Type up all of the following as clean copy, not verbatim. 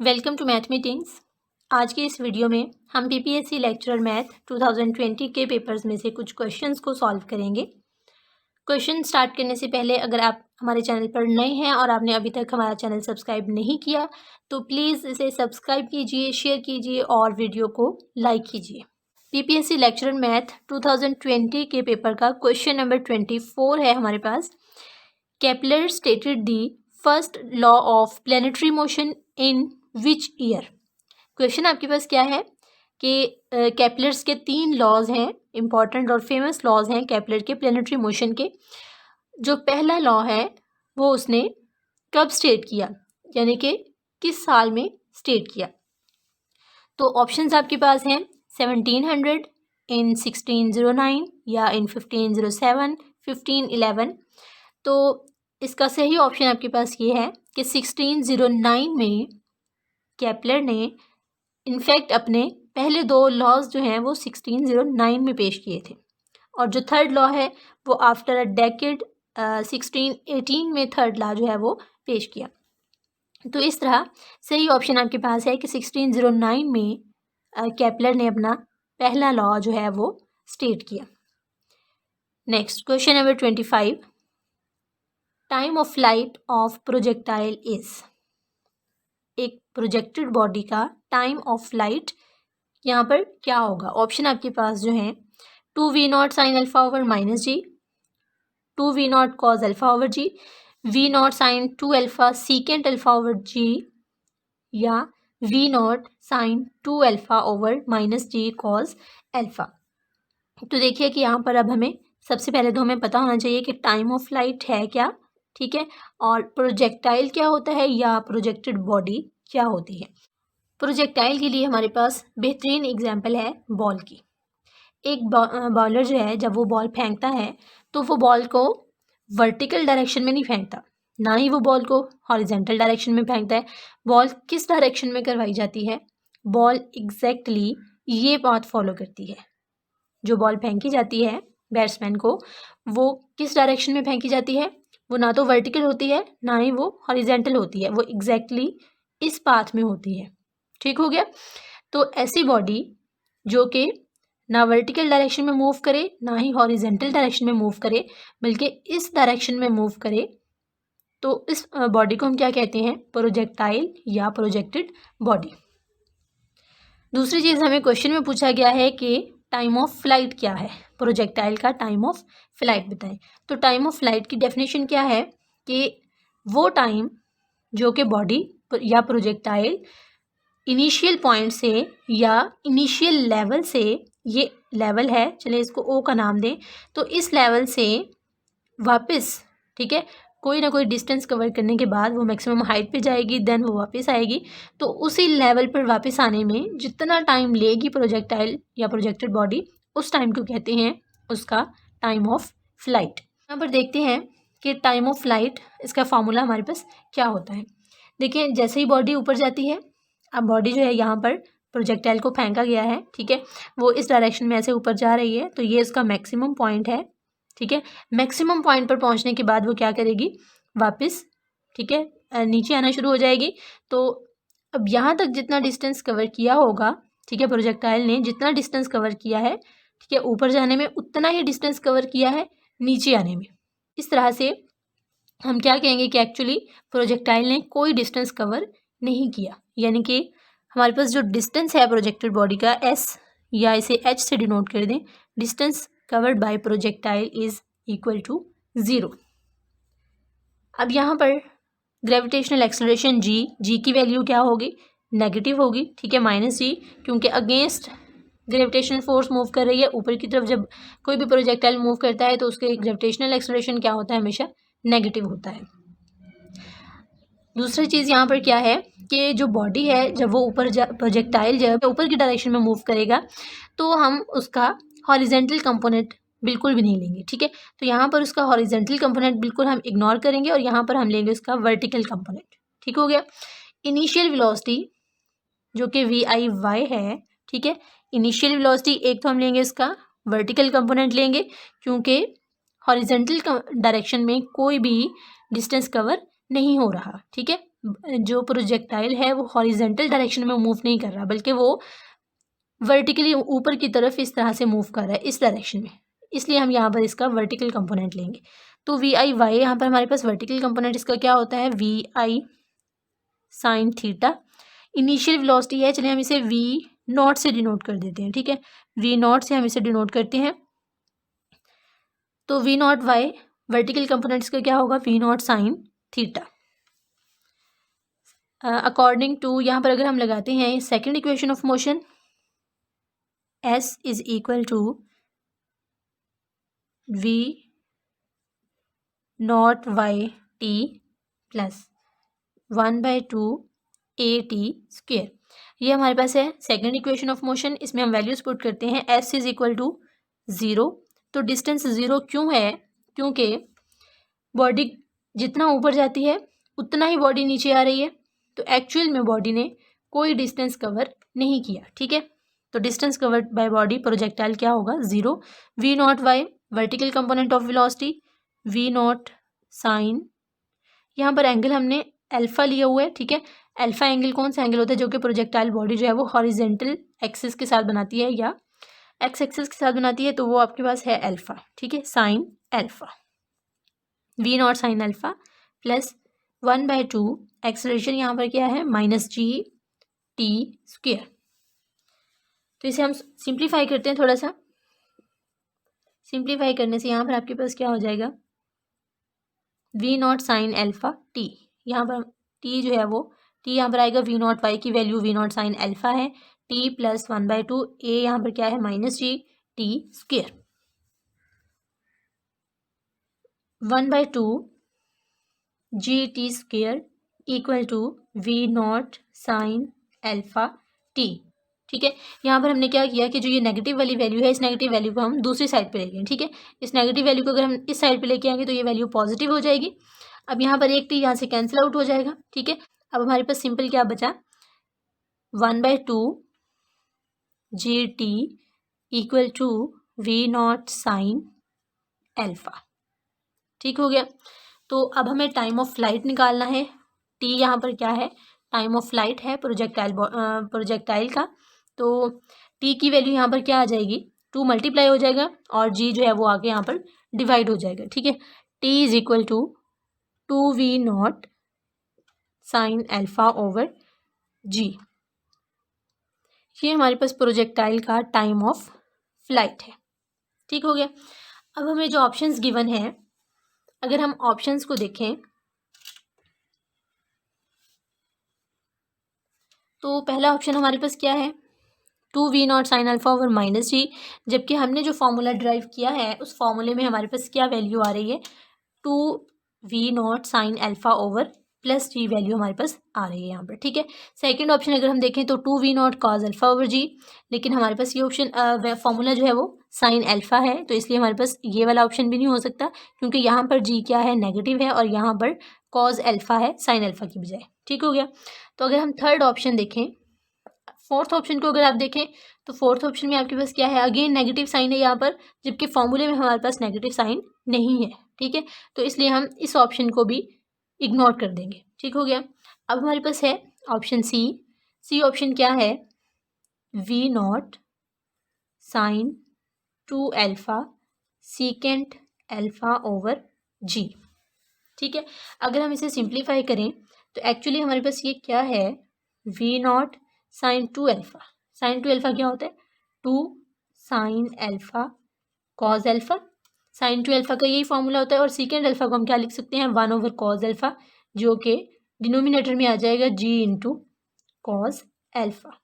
Welcome to math meetings. आज की इस वीडियो में हम पीपीएससी लेक्चरर मैथ 2020 के पेपर्स में से कुछ क्वेश्चंस को सॉल्व करेंगे। क्वेश्चन स्टार्ट करने से पहले अगर आप हमारे चैनल पर नए हैं और आपने अभी तक हमारा चैनल सब्सक्राइब नहीं किया तो प्लीज़ इसे सब्सक्राइब कीजिए, शेयर कीजिए और वीडियो को लाइक कीजिए। पीपीएससी लेक्चरर मैथ 2020 के पेपर का क्वेश्चन नंबर 24 है हमारे पास। Kepler stated the first law of planetary motion in which year. Question आपके पास क्या है कि केपलर्स के 3 लॉज हैं, इंपॉर्टेंट और फेमस लॉज हैं केपलर के प्लैनेटरी मोशन के। जो पहला लॉ है वो उसने कब स्टेट किया, यानी कि किस साल में स्टेट किया। तो ऑप्शंस आपके पास हैं 1700, इन 1609 या इन 1507, 1511। तो इसका सही ऑप्शन आपके पास ये है कि 1609 में केपलर ने इनफैक्ट अपने पहले 2 लॉज जो हैं वो 1609 में पेश किए थे, और जो थर्ड लॉ है वो आफ्टर अ डेकेड 1618 में थर्ड लॉ जो है वो पेश किया। तो इस तरह सही ऑप्शन आपके पास है कि 1609 में केपलर ने अपना पहला लॉ जो है वो स्टेट किया। Next question number 25, time of flight of projectile is. एक प्रोजेक्टेड बॉडी का टाइम ऑफ फ्लाइट यहाँ पर क्या होगा। ऑप्शन आपके पास जो हैं 2v0 sine alpha over minus g, 2v0 cos alpha over g, v0 sine 2 alpha secant alpha over g, या v0 sine 2 alpha over minus g cos alpha. तो देखिए कि यहाँ पर अब हमें सबसे पहले तो हमें पता होना चाहिए कि टाइम ऑफ फ्लाइट है क्या, ठीक है, और प्रोजेक्टाइल क्या होता है या प्रोजेक्टेड बॉडी क्या होती है। प्रोजेक्टाइल के लिए हमारे पास बेहतरीन एग्जाम्पल है बॉल की। एक बॉलर जो है जब वो बॉल फेंकता है तो वो बॉल को वर्टिकल डायरेक्शन में नहीं फेंकता, ना ही वो बॉल को हॉरिजेंटल डायरेक्शन में फेंकता है। बॉल किस डायरेक्शन में करवाई जाती है, बॉल एग्जैक्टली ये पाथ फॉलो करती है। जो बॉल फेंकी जाती है बैट्समैन को, वो किस डायरेक्शन में फेंकी जाती है, वो ना तो वर्टिकल होती है ना ही वो हॉरिजेंटल होती है, वो एग्जैक्टली इस पाथ में होती है। ठीक हो गया। तो ऐसी बॉडी जो कि ना वर्टिकल डायरेक्शन में मूव करे ना ही हॉरिजेंटल डायरेक्शन में मूव करे, बल्कि इस डायरेक्शन में मूव करे, तो इस बॉडी को हम क्या कहते हैं, प्रोजेक्टाइल या प्रोजेक्टेड बॉडी। दूसरी चीज़ हमें क्वेश्चन में पूछा गया है कि टाइम ऑफ फ्लाइट क्या है, प्रोजेक्टाइल का टाइम ऑफ फ्लाइट बताएं। तो टाइम ऑफ फ्लाइट की डेफिनेशन क्या है कि वो टाइम जो कि बॉडी या प्रोजेक्टाइल इनिशियल पॉइंट से या इनिशियल लेवल से, ये लेवल है, चलिए इसको ओ का नाम दें, तो इस लेवल से वापस, ठीक है, कोई ना कोई डिस्टेंस कवर करने के बाद वो मैक्सिमम हाइट पे जाएगी, देन वो वापस आएगी। तो उसी लेवल पर वापस आने में जितना टाइम लेगी प्रोजेक्टाइल या प्रोजेक्टेड बॉडी, उस टाइम को कहते हैं उसका टाइम ऑफ फ्लाइट। यहाँ पर देखते हैं कि टाइम ऑफ फ्लाइट, इसका फार्मूला हमारे पास क्या होता है। देखिए जैसे ही बॉडी ऊपर जाती है, अब बॉडी जो है यहाँ पर प्रोजेक्टाइल को फेंका गया है, ठीक है, वो इस डायरेक्शन में ऐसे ऊपर जा रही है, तो ये इसका मैक्सिमम पॉइंट है, ठीक है। मैक्सिमम पॉइंट पर पहुँचने के बाद वो क्या करेगी, वापस, ठीक है, नीचे आना शुरू हो जाएगी। तो अब यहाँ तक जितना डिस्टेंस कवर किया होगा, ठीक है, प्रोजेक्टाइल ने जितना डिस्टेंस कवर किया है, ठीक है, ऊपर जाने में उतना ही डिस्टेंस कवर किया है नीचे आने में। इस तरह से हम क्या कहेंगे कि एक्चुअली प्रोजेक्टाइल ने कोई डिस्टेंस कवर नहीं किया, यानी कि हमारे पास जो डिस्टेंस है प्रोजेक्टेड बॉडी का एस, या इसे एच से डिनोट कर दें, distance covered by projectile is equal to 0। अब यहाँ पर ग्रेविटेशनल एक्सेलरेशन जी की वैल्यू क्या होगी, नेगेटिव होगी, ठीक है, माइनस जी, क्योंकि अगेंस्ट ग्रेविटेशनल फोर्स मूव कर रही है ऊपर की तरफ। जब कोई भी प्रोजेक्टाइल मूव करता है तो उसके ग्रेविटेशनल एक्सेलरेशन क्या होता है, हमेशा नेगेटिव होता है। दूसरी चीज़ यहाँ पर क्या है कि जो बॉडी है जब वो प्रोजेक्टाइल जब ऊपर की डायरेक्शन में मूव करेगा तो हम उसका हॉरिजेंटल कंपोनेंट बिल्कुल भी नहीं लेंगे, ठीक है। तो यहाँ पर उसका हॉरिजेंटल कंपोनेंट बिल्कुल हम इग्नोर करेंगे और यहाँ पर हम लेंगे उसका वर्टिकल कंपोनेंट। ठीक हो गया। इनिशियल वेलोसिटी जो कि VIY है, ठीक है, इनिशियल वेलोसिटी एक तो हम लेंगे इसका वर्टिकल कंपोनेंट लेंगे, क्योंकि हॉरिजेंटल डायरेक्शन में कोई भी डिस्टेंस कवर नहीं हो रहा, ठीक है। जो प्रोजेक्टाइल है वो हॉरिजेंटल डायरेक्शन में मूव नहीं कर रहा, बल्कि वो वर्टिकली ऊपर की तरफ इस तरह से मूव कर रहा है, इस डायरेक्शन में, इसलिए हम यहाँ पर इसका वर्टिकल कंपोनेंट लेंगे। तो वी आई वाई, यहाँ पर हमारे पास वर्टिकल कंपोनेंट इसका क्या होता है, v i sine theta. Initial velocity है, चलिए हम इसे वी नॉट से डिनोट कर देते हैं, ठीक है, वी नॉट से हम इसे डिनोट करते हैं। तो v naught y vertical components का क्या होगा, v not sine theta. According to, यहाँ पर अगर हम लगाते हैं second equation of motion, s is equal to v naught y t plus 1/2 a t square. ये हमारे पास है सेकेंड इक्वेशन ऑफ मोशन। इसमें हम वैल्यूज पुट करते हैं, एस इज इक्वल टू 0। तो डिस्टेंस 0 क्यों है, क्योंकि बॉडी जितना ऊपर जाती है उतना ही बॉडी नीचे आ रही है, तो एक्चुअल में बॉडी ने कोई डिस्टेंस कवर नहीं किया, ठीक है। तो distance covered by body projectile क्या होगा, 0। V naught y vertical component of velocity, v not sine, यहाँ पर एंगल हमने अल्फा लिया हुआ है, ठीक है। अल्फा एंगल कौन सा एंगल होता है, जो कि प्रोजेक्टाइल बॉडी जो है वो हॉरिजेंटल एक्सिस के साथ बनाती है या एक्स एक्सिस के साथ बनाती है, तो वो आपके पास है अल्फा, ठीक है, sine alpha. V not sine alpha plus 1/2 acceleration यहाँ पर क्या है, माइनस जी टी स्क्वेयर। तो इसे हम सिंप्लीफाई करते हैं थोड़ा सा। सिंप्लीफाई करने से यहाँ पर आपके पास क्या हो जाएगा, v not sine alpha t, यहाँ पर टी जो है वो टी यहाँ पर आएगा, वी नॉट वाई की value v not sine alpha है, टी प्लस 1/2 ए यहाँ पर क्या है, minus g t square. 1/2 g t square equal to v not sine alpha t, ठीक है। यहाँ पर हमने क्या किया कि जो ये नेगेटिव वाली वैल्यू है, इस नेगेटिव वैल्यू को हम दूसरी साइड पे ले गए, ठीक है। इस नेगेटिव वैल्यू को अगर हम इस साइड पे लेके आएंगे तो ये वैल्यू पॉजिटिव हो जाएगी। अब यहाँ पर एक टी यहाँ से कैंसिल आउट हो जाएगा, ठीक है। अब हमारे पास सिंपल क्या बचा, 1/2 g t equal to v not sine alpha, ठीक हो गया। तो अब हमें टाइम ऑफ फ्लाइट निकालना है। टी यहाँ पर क्या है, टाइम ऑफ फ्लाइट है प्रोजेक्टाइल का। तो टी की वैल्यू यहाँ पर क्या आ जाएगी, 2 मल्टीप्लाई हो जाएगा और जी जो है वो आगे यहाँ पर डिवाइड हो जाएगा, ठीक है। T is equal to 2v not sine alpha over g. ये हमारे पास प्रोजेक्टाइल का टाइम ऑफ फ्लाइट है, ठीक हो गया। अब हमें जो ऑप्शंस गिवन है, अगर हम ऑप्शंस को देखें तो पहला ऑप्शन हमारे पास क्या है, 2v not sine alpha over minus g, जबकि हमने जो फॉर्मूला ड्राइव किया है उस फॉर्मूले में हमारे पास क्या वैल्यू आ रही है, 2v not sine alpha over plus g value हमारे पास आ रही है यहाँ पर, ठीक है। सेकंड ऑप्शन अगर हम देखें तो 2v not cos alpha over g, लेकिन हमारे पास ये ऑप्शन फॉर्मूला जो है वो साइन अल्फा है, तो इसलिए हमारे पास ये वाला ऑप्शन भी नहीं हो सकता, क्योंकि यहाँ पर जी क्या है, नेगेटिव है, और यहाँ पर कॉज अल्फा है साइन अल्फा की बजाय, ठीक हो गया। तो अगर हम थर्ड ऑप्शन देखें, फोर्थ ऑप्शन को अगर आप देखें तो फोर्थ ऑप्शन में आपके पास क्या है, अगेन नेगेटिव साइन है यहाँ पर, जबकि फॉर्मूले में हमारे पास नेगेटिव साइन नहीं है, ठीक है। तो इसलिए हम इस ऑप्शन को भी इग्नोर कर देंगे, ठीक हो गया। अब हमारे पास है ऑप्शन सी। सी ऑप्शन क्या है, v not sine 2 alpha secant alpha over g, ठीक है। अगर हम इसे सिंप्लीफाई करें तो एक्चुअली हमारे पास ये क्या है, v not sine 2 alpha. Sine 2 alpha क्या होता है, 2 sine alpha cos alpha. Sine 2 alpha का यही फॉर्मूला होता है, और सीकेंड अल्फा को हम क्या लिख सकते हैं, 1 ओवर कॉज अल्फा, जो कि डिनोमिनेटर में आ जाएगा जी इंटू कॉज अल्फा,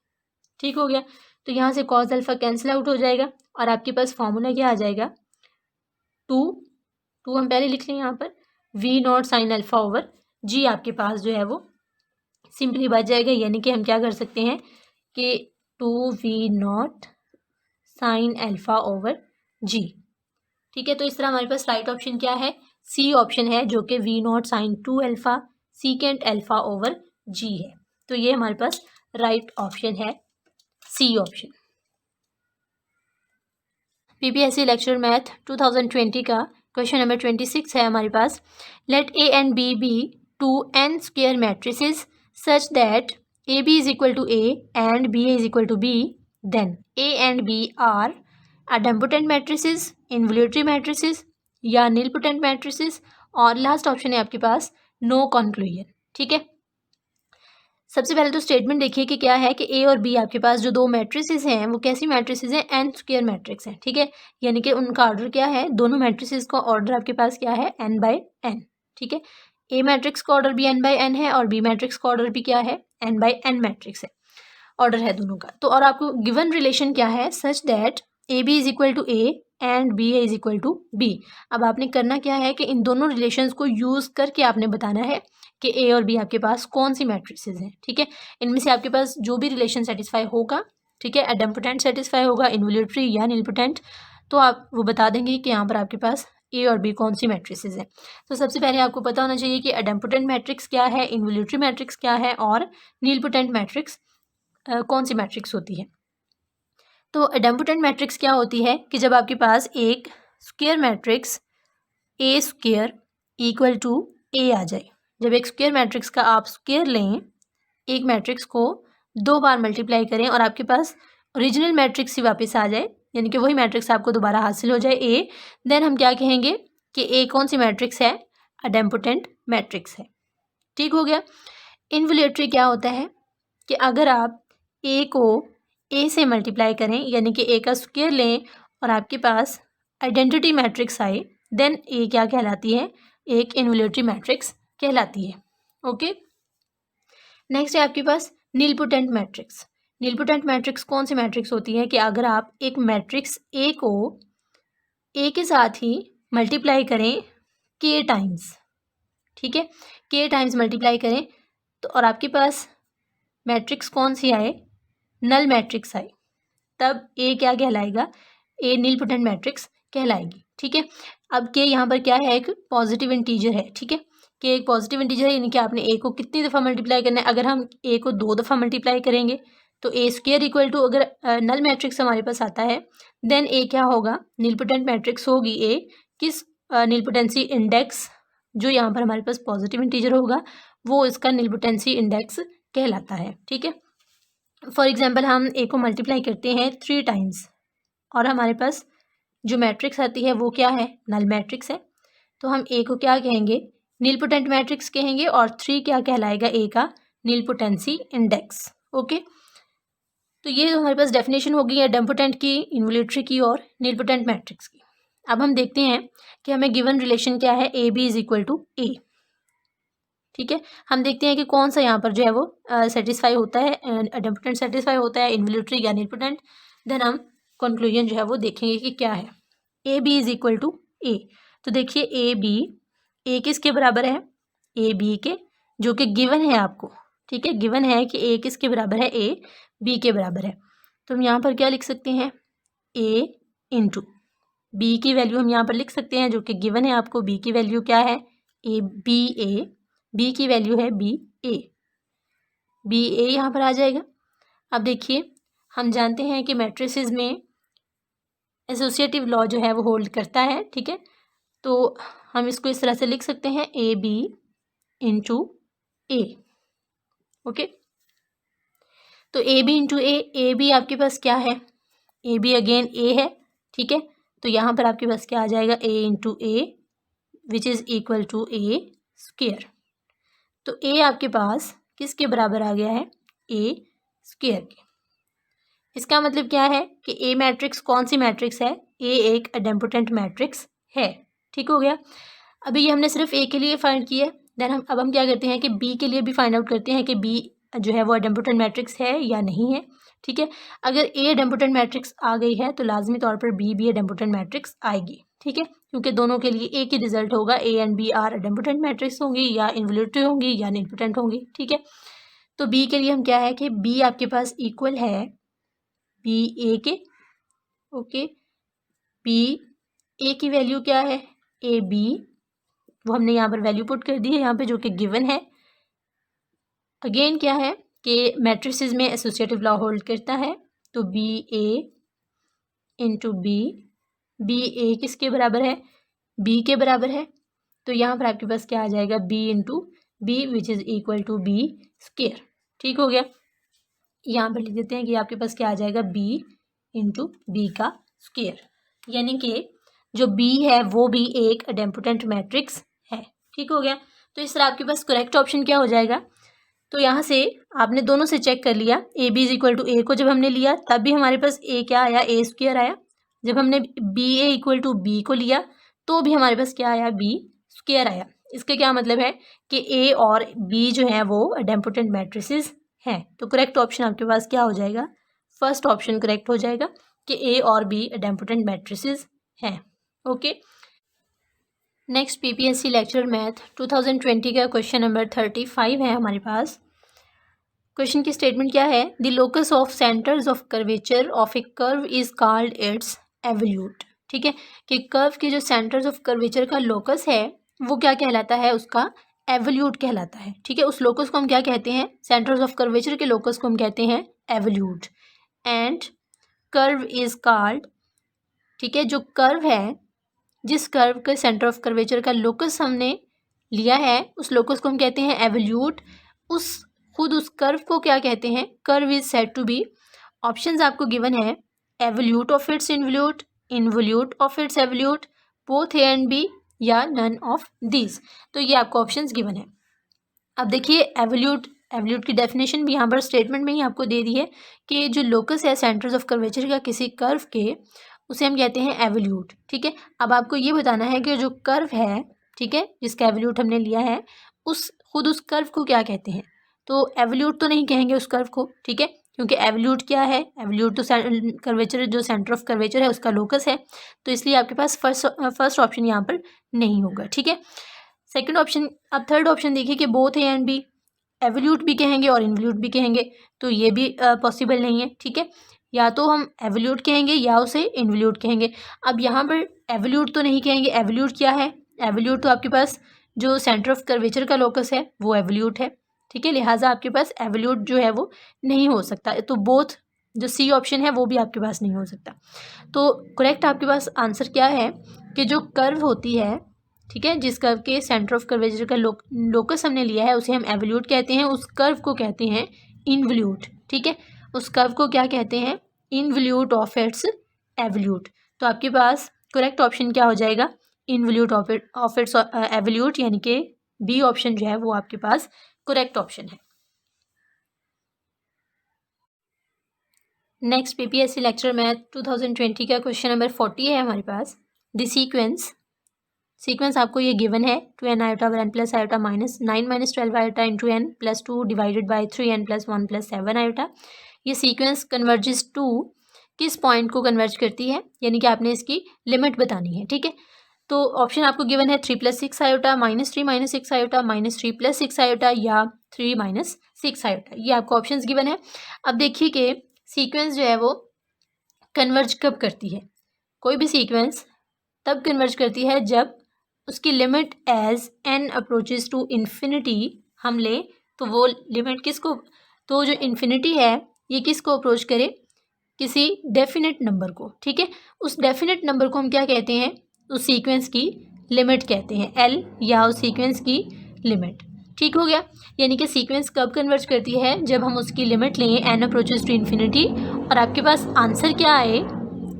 ठीक हो गया। तो यहाँ से कॉज अल्फा कैंसिल आउट हो जाएगा और आपके पास फॉर्मूला क्या आ जाएगा, 2 हम पहले लिख लें यहाँ पर, v not sine alpha over g आपके पास जो है वो सिंपली बच जाएगा। यानी कि हम क्या कर सकते हैं कि 2v not sine alpha over g, ठीक है। तो इस तरह हमारे पास राइट ऑप्शन क्या है, सी ऑप्शन है, जो कि v not sine 2 alpha secant alpha over g है। तो ये हमारे पास राइट ऑप्शन है, C option. PPSC lecture math 2020 का क्वेश्चन नंबर 26 है हमारे पास। Let A and B be two n square matrices such that A B is equal to A and B is equal to B, then A and B are idempotent matrices, involutory matrices या nilpotent matrices, और last option है आपके पास no conclusion. ठीक है, सबसे पहले तो statement देखिए कि क्या है कि ए और बी आपके पास जो दो मैट्रिसेस हैं वो कैसी मैट्रिसेस हैं, एन स्क्वायर मैट्रिक्स हैं। ठीक है, यानी कि उनका ऑर्डर क्या है, दोनों मैट्रिसेस का ऑर्डर आपके पास क्या है, एन बाई एन। ठीक है, ए मैट्रिक्स का ऑर्डर भी एन बाई एन है और बी मैट्रिक्स का ऑर्डर भी क्या है, एन बाई एन मैट्रिक्स है, ऑर्डर है दोनों का। तो और आपको गिवन रिलेशन क्या है, such that A B is equal to A and B is equal to B. अब आपने करना क्या है कि इन दोनों रिलेशंस को यूज़ करके आपने बताना है कि ए और बी आपके पास कौन सी मैट्रिसेस हैं। ठीक है, इनमें से आपके पास जो भी रिलेशन सेटिस्फाई होगा, ठीक है, आइडेम्पोटेंट सेटिस्फाई होगा, इन्वोल्यूटरी या नीलपोटेंट, तो आप वो बता देंगे कि यहाँ पर आपके पास ए और बी कौन सी मैट्रिसेस हैं। तो सबसे पहले आपको पता होना चाहिए कि आइडेम्पोटेंट मैट्रिक्स क्या है, इन्वोल्यूटरी मैट्रिक्स क्या है और नीलपोटेंट मैट्रिक्स कौन सी मैट्रिक्स होती है। तो आइडेम्पोटेंट मैट्रिक्स क्या होती है कि जब आपके पास एक square matrix A square equal to A आ जाए, जब एक स्क्वायर मैट्रिक्स का आप स्क्वायर लें, एक मैट्रिक्स को 2 बार मल्टीप्लाई करें और आपके पास ओरिजिनल मैट्रिक्स ही वापस आ जाए, यानी कि वही मैट्रिक्स आपको दोबारा हासिल हो जाए ए, देन हम क्या कहेंगे कि ए कौन सी मैट्रिक्स है, आइडेम्पोटेंट मैट्रिक्स है। ठीक हो गया। इन्वोल्यूटरी क्या होता है कि अगर आप ए को ए से मल्टीप्लाई करें, यानी कि ए का स्क्वायर लें और आपके पास आइडेंटिटी मैट्रिक्स आए, देन ए क्या कहलाती है, एक इन्वोल्यूटरी मैट्रिक्स कहलाती है। ओके, नेक्स्ट है आपके पास नीलपोटेंट मैट्रिक्स। नीलपोटेंट मैट्रिक्स कौन सी मैट्रिक्स होती है कि अगर आप एक मैट्रिक्स ए को ए के साथ ही मल्टीप्लाई करें के टाइम्स, ठीक है, के टाइम्स मल्टीप्लाई करें तो और आपके पास मैट्रिक्स कौन सी आए, नल मैट्रिक्स आए, तब ए क्या कहलाएगा, ए नीलपोटेंट मैट्रिक्स कहलाएगी। ठीक है, अब के यहाँ पर क्या है, एक पॉजिटिव इंटीजर है। ठीक है, के एक पॉजिटिव इंटीजर है, यानी कि आपने ए को कितनी दफ़ा मल्टीप्लाई करना है, अगर हम ए को 2 दफ़ा मल्टीप्लाई करेंगे तो ए स्क्वायर इक्वल टू, अगर नल मैट्रिक्स हमारे पास आता है देन ए क्या होगा, नीलपोटेंट मैट्रिक्स होगी ए, किस नीलपोटेंसी इंडेक्स, जो यहाँ पर हमारे पास पॉजिटिव इंटीजर होगा वो इसका नीलपोटेंसी इंडेक्स कहलाता है। ठीक है, फॉर एग्जाम्पल हम ए को मल्टीप्लाई करते हैं 3 टाइम्स और हमारे पास जो मैट्रिक्स आती है वो क्या है, नल मैट्रिक्स है, तो हम ए को क्या कहेंगे, नीलपोटेंट मैट्रिक्स कहेंगे और 3 क्या कहलाएगा, ए का नीलपोटेंसी इंडेक्स। ओके, तो ये हमारे पास डेफिनेशन होगी आइडेम्पोटेंट की, इन्वोल्यूटरी की और नीलपोटेंट मैट्रिक्स की। अब हम देखते हैं कि हमें गिवन रिलेशन क्या है, A B is equal to A. ठीक है, हम देखते हैं कि कौन सा यहाँ पर जो है वो सेटिस्फाई होता है, आइडेम्पोटेंट सेटिस्फाई होता है, इन्वोल्यूटरी या नीलपोटेंट, देन हम कंक्लूजन जो है वो देखेंगे कि क्या है। A B is equal to A, तो देखिए ए बी, ए किसके बराबर है, ए बी के, जो कि गिवन है आपको। ठीक है, गिवन है कि ए किसके बराबर है, ए बी के बराबर है, तो हम यहाँ पर क्या लिख सकते हैं, ए इंटू बी की वैल्यू हम यहाँ पर लिख सकते हैं, जो कि गिवन है आपको, बी की वैल्यू क्या है, ए बी की वैल्यू है बी ए यहाँ पर आ जाएगा। अब देखिए, हम जानते हैं कि मैट्रिसेस में एसोसिएटिव लॉ जो है वो होल्ड करता है। ठीक है, तो हम इसको इस तरह से लिख सकते हैं, A B into A. Okay, तो A B into A B आपके पास क्या है, ए बी अगेन ए है। ठीक है, तो यहाँ पर आपके पास क्या आ जाएगा, A into A which is equal to A square. तो ए आपके पास किसके बराबर आ गया है, ए स्क्वायर के। इसका मतलब क्या है कि ए मैट्रिक्स कौन सी मैट्रिक्स है, ए एक आइडेम्पोटेंट मैट्रिक्स है। ठीक हो गया, अभी ये हमने सिर्फ ए के लिए फाइंड किया, देन अब हम क्या करते हैं कि बी के लिए भी फाइंड आउट करते हैं कि बी जो है वो आइडेम्पोटेंट मैट्रिक्स है या नहीं है। ठीक है, अगर ए आइडेम्पोटेंट मैट्रिक्स आ गई है तो लाजमी तौर पर बी भी आइडेम्पोटेंट मैट्रिक्स आएगी। ठीक है, क्योंकि दोनों के लिए एक ही रिजल्ट होगा, A and B are idempotent matrix होंगी या इन्वोल्यूटरी होंगी या नीलपोटेंट होंगी। ठीक है, तो बी के लिए हम क्या है कि बी आपके पास इक्वल है बी ए के। ओके, बी ए की वैल्यू क्या है, ए बी, वो हमने यहाँ पर वैल्यू पुट कर दी है यहाँ पे, जो कि गिवन है। अगेन क्या है कि मैट्रिसेस में एसोसिएटिव लॉ होल्ड करता है, तो बी ए इंटू बी ए किसके बराबर है, बी के बराबर है, तो यहाँ पर आपके पास क्या आ जाएगा, B into B which is equal to B square. ठीक हो गया। यहाँ पर लिख देते हैं कि आपके पास क्या आ जाएगा, बी इंटू बी का स्क्वायर, यानी कि जो बी है वो भी एक आइडेम्पोटेंट मैट्रिक्स है। ठीक हो गया। तो इस तरह आपके पास करेक्ट ऑप्शन क्या हो जाएगा, तो यहाँ से आपने दोनों से चेक कर लिया, A B is equal to A को जब हमने लिया तब भी हमारे पास ए क्या आया, ए स्क्वायर आया। जब हमने B A equal to B को लिया तो भी हमारे पास क्या आया, बी स्क्वायर आया। इसका क्या मतलब है कि ए और बी जो है वो आइडेम्पोटेंट मैट्रिसेस हैं। तो करेक्ट ऑप्शन आपके पास क्या हो जाएगा, फर्स्ट ऑप्शन करेक्ट हो जाएगा कि ए और बी आइडेम्पोटेंट मैट्रिसेस हैं। Okay. Next PPSC lecture math 2020 का क्वेश्चन नंबर 35 है हमारे पास। क्वेश्चन की स्टेटमेंट क्या है, the locus of centres of curvature of A curve is called its evolute. ठीक है, कि कर्व के जो सेंटर्स ऑफ कर्वेचर का लोकस है वो क्या कहलाता है, उसका एवोल्यूट कहलाता है। ठीक है, उस लोकस को हम क्या कहते हैं, सेंटर्स ऑफ कर्वेचर के लोकस को हम कहते हैं evolute. And curve is called, ठीक है, जो कर्व है, जिस कर्व के सेंटर ऑफ कर्वेचर का लोकस हमने लिया है उस लोकस को हम कहते हैं एवोल्यूट। उस कर्व को क्या कहते हैं, curve is said to be, options आपको गिवन है, evolute of its involute, involute of its evolute, both A and B, या नन ऑफ दीज। तो ये आपको ऑप्शंस गिवन है। अब देखिए एवोल्यूट की डेफिनेशन भी यहाँ पर स्टेटमेंट में ही आपको दे दी है कि जो लोकस है सेंटर्स ऑफ कर्वेचर का किसी कर्व के, उसे हम कहते हैं एवोल्यूट। ठीक है, अब आपको ये बताना है कि जो कर्व है, ठीक है, जिसका एवोल्यूट हमने लिया है, उस कर्व को क्या कहते हैं। तो एवोल्यूट तो नहीं कहेंगे उस कर्व को, ठीक है, क्योंकि एवोल्यूट क्या है, एवोल्यूट तो कर्वेचर, जो सेंटर ऑफ कर्वेचर है उसका लोकस है, तो इसलिए आपके पास फर्स्ट ऑप्शन यहाँ पर नहीं होगा। ठीक है, सेकंड ऑप्शन। अब थर्ड ऑप्शन देखिए कि both A and B, evolute भी कहेंगे और इन्वोल्यूट भी कहेंगे, तो ये भी पॉसिबल नहीं है। ठीक है, या तो हम एवोल्यूट कहेंगे या उसे इन्वोल्यूट कहेंगे। अब यहाँ पर एवोल्यूट तो नहीं कहेंगे, एवोल्यूट क्या है, एवोल्यूट तो आपके पास जो सेंटर ऑफ कर्वेचर का लोकस है वो एवोल्यूट है। ठीक है, लिहाजा आपके पास एवोल्यूट जो है वो नहीं हो सकता, तो बोथ जो सी ऑप्शन है वो भी आपके पास नहीं हो सकता। तो करेक्ट आपके पास आंसर क्या है कि जो कर्व होती है, ठीक है, जिस कर्व के सेंटर ऑफ कर्वेचर का लोकस हमने लिया है उसे हम एवोल्यूट कहते हैं, उस कर्व को कहते हैं इन्वोल्यूट। ठीक है, उस कर्व को क्या कहते हैं, इन्वोल्यूट ऑफ इट्स एवोल्यूट। तो आपके पास करेक्ट ऑप्शन क्या हो जाएगा, इन्वोल्यूट ऑफ इट्स एवोल्यूट, यानी कि बी ऑप्शन जो है वो आपके पास करेक्ट ऑप्शन है। नेक्स्ट पीपीएससी लेक्चर मैथ 2020 का क्वेश्चन नंबर 40 है हमारे पास। द सीक्वेंस आपको ये गिवन है, 2n iota one plus iota minus 9 minus 12 iota into n plus 2 divided by 3n plus 1 plus 7 iota. ये सीक्वेंस कन्वर्जेस टू किस point को कन्वर्ज करती है, यानी कि आपने इसकी लिमिट बतानी है। ठीक है, तो ऑप्शन आपको गिवन है 3 plus 6 iota, -3 minus 6 iota, -3 plus 6 iota, या 3 माइनस 6 आयोटा। ये आपको ऑप्शंस गिवन है। अब देखिए कि सीक्वेंस जो है वो कन्वर्ज कब करती है, कोई भी सीक्वेंस तब कन्वर्ज करती है जब उसकी limit as n approaches to infinity हम लें, तो वो लिमिट किसको, तो जो इन्फिनिटी है ये किसको अप्रोच करे, किसी डेफिनेट नंबर को। ठीक है, उस डेफिनेट नंबर को हम क्या कहते हैं, उस सीक्वेंस की लिमिट कहते हैं, L, या उस सीक्वेंस की लिमिट। ठीक हो गया, यानी कि सीक्वेंस कब कन्वर्ज करती है, जब हम उसकी लिमिट लें n अप्रोचेस टू इन्फिनिटी और आपके पास आंसर क्या आए,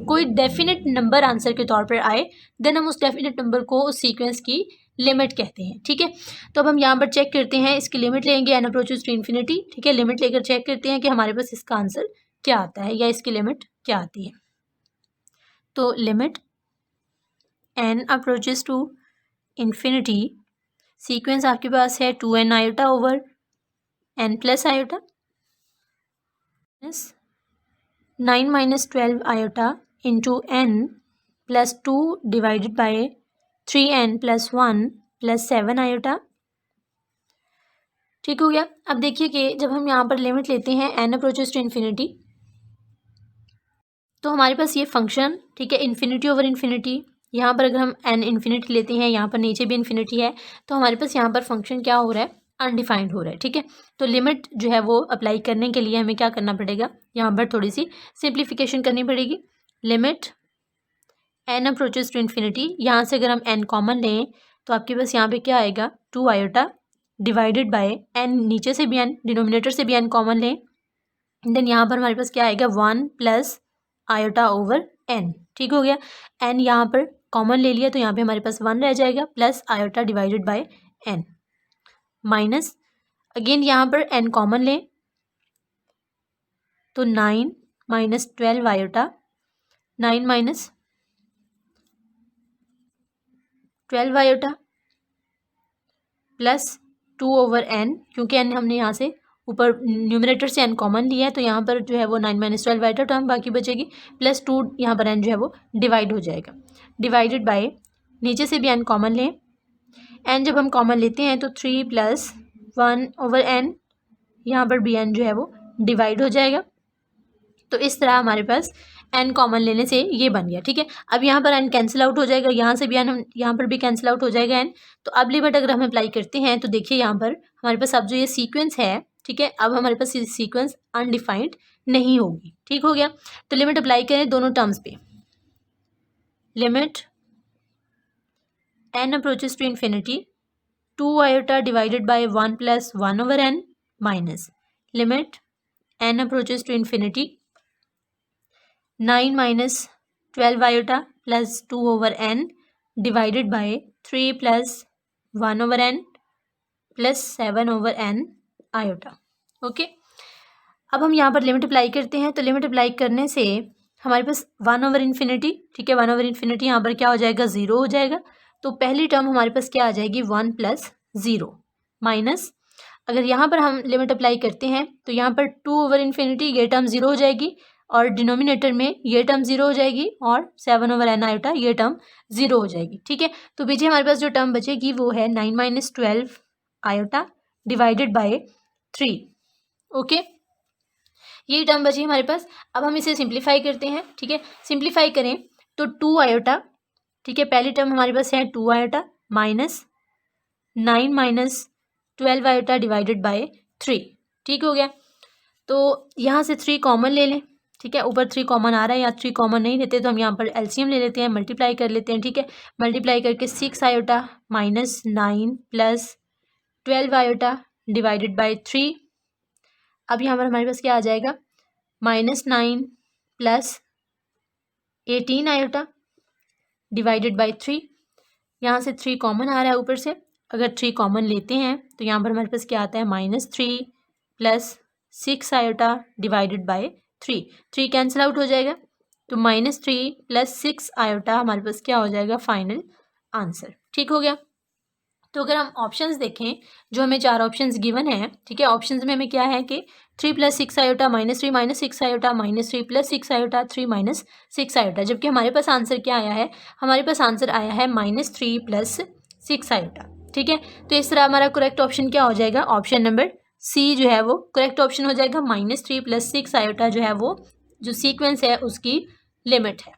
कोई डेफिनेट नंबर आंसर के तौर पर आए, देन हम उस डेफिनेट नंबर को उस सीक्वेंस की लिमिट कहते हैं। ठीक है, तो अब हम यहाँ पर चेक करते हैं, इसकी लिमिट लेंगे n अप्रोचेस टू इन्फिनिटी। ठीक है, लिमिट लेकर चेक करते हैं कि हमारे पास इसका आंसर क्या आता है या इसकी लिमिट क्या आती है। तो limit n approaches to infinity, sequence आपके पास है 2n iota over n plus iota, 9 minus 12 iota into n plus 2 divided by 3n plus 1 plus 7 iota. ठीक हो गया। अब देखिए कि जब हम यहाँ पर लिमिट लेते हैं n अप्रोचेस टू इन्फिनिटी, तो हमारे पास ये फंक्शन, ठीक है, इन्फिनिटी ओवर इन्फिनिटी, यहाँ पर अगर हम n इन्फिनिटी लेते हैं, यहाँ पर नीचे भी इन्फिनिटी है, तो हमारे पास यहाँ पर फंक्शन क्या हो रहा है, अनडिफाइंड हो रहा है। ठीक है, तो लिमिट जो है वो अप्लाई करने के लिए हमें क्या करना पड़ेगा, यहाँ पर थोड़ी सी सिंप्लीफिकेशन करनी पड़ेगी। Limit n approaches to infinity, यहाँ से अगर हम n कॉमन लें तो आपके पास यहाँ पे क्या आएगा, 2 आयोटा डिवाइडेड बाय एन, नीचे से भी एन, डिनोमिनेटर से भी एन कॉमन लें, देन यहाँ पर हमारे पास क्या आएगा 1 प्लस आयोटा ओवर एन। ठीक हो गया, एन यहाँ पर कॉमन ले लिया तो यहाँ पे हमारे पास 1 रह जाएगा plus iota divided by n, minus again यहाँ पर एन कॉमन लें तो 9 minus 12 iota, 9 minus 12 iota plus 2 over n, क्योंकि एन हमने यहाँ से ऊपर न्यूमरेटर से एन कॉमन लिया है तो यहाँ पर जो है वो 9 माइनस 12 आयोटा टर्म बाकी बचेगी, प्लस 2 यहाँ पर एन जो है वो डिवाइड हो जाएगा, डिवाइडेड बाय नीचे से भी एन कॉमन लें, एन जब हम कॉमन लेते हैं तो 3 प्लस 1 ओवर एन, यहाँ पर भी एन जो है वो डिवाइड हो जाएगा। तो इस तरह हमारे पास एन कॉमन लेने से ये बन गया। ठीक है, अब यहाँ पर एन कैंसिल आउट हो जाएगा, यहाँ से भी एन, हम यहाँ पर भी कैंसिल आउट हो जाएगा एन। तो अब लिमिट अगर हम अप्लाई करते हैं तो देखिए यहाँ पर हमारे पास अब जो ये सीक्वेंस है, ठीक है, अब हमारे पास ये सीक्वेंस अनडिफाइंड नहीं होगी। ठीक हो गया, तो लिमिट अप्लाई करें दोनों टर्म्स पे, limit n approaches to infinity 2 iota divided by 1 plus 1 over n, minus limit n approaches to infinity 9 minus 12 iota plus 2 over n divided by 3 plus 1 over n plus 7 over n iota. Okay, अब हम यहाँ पर limit apply करते हैं, तो limit apply करने से हमारे पास 1 ओवर इन्फिनिटी, ठीक है, 1 ओवर इन्फिनिटी यहाँ पर क्या हो जाएगा 0 हो जाएगा, तो पहली टर्म हमारे पास क्या आ जाएगी 1 प्लस 0, माइनस अगर यहाँ पर हम लिमिट अप्लाई करते हैं तो यहाँ पर 2 ओवर इन्फिनिटी ये टर्म 0 हो जाएगी और डिनोमिनेटर में ये टर्म 0 हो जाएगी और 7 ओवर एन आयोटा ये टर्म 0 हो जाएगी। ठीक है, तो पीछे हमारे पास जो टर्म बचेगी वो है 9 minus 12 iota divided by 3। Okay, यही टर्म बची हमारे पास। अब हम इसे सिंप्लीफाई करते हैं। ठीक है, सिंप्लीफाई करें तो 2 आयोटा, ठीक है, पहली टर्म हमारे पास है 2 iota minus 9 minus 12 iota divided by 3। ठीक हो गया, तो यहाँ से 3 कॉमन ले लें। ठीक है, ऊपर 3 कॉमन आ रहा है, या 3 कॉमन नहीं लेते तो हम यहाँ पर एलसीएम ले लेते हैं, मल्टीप्लाई कर लेते हैं। ठीक है, मल्टीप्लाई करके 6 iota minus 9 plus 12 iota divided by 3। अब यहाँ पर हमारे पास क्या आ जाएगा minus 9 plus 18 iota divided by 3। यहाँ से 3 कॉमन आ रहा है ऊपर से, अगर 3 कॉमन लेते हैं तो यहाँ पर हमारे पास क्या आता है minus 3 plus 6 iota divided by 3। 3 cancel out हो जाएगा, तो माइनस 3 प्लस 6 आयोटा हमारे पास क्या हो जाएगा फाइनल आंसर। ठीक हो गया, तो अगर हम ऑप्शंस देखें जो हमें 4 ऑप्शंस गिवन है, ठीक है, ऑप्शंस में हमें क्या है कि 3 plus 6 iota minus 3 minus 6 iota minus 3 plus 6 iota 3 minus 6 iota, जबकि हमारे पास आंसर क्या आया है, हमारे पास आंसर आया है माइनस 3 प्लस 6 आयोटा। ठीक है, तो इस तरह हमारा करेक्ट ऑप्शन क्या हो जाएगा, ऑप्शन नंबर सी जो है वो करेक्ट ऑप्शन हो जाएगा। माइनस 3 प्लस 6 आयोटा जो है वो जो सीक्वेंस है उसकी लिमिट है।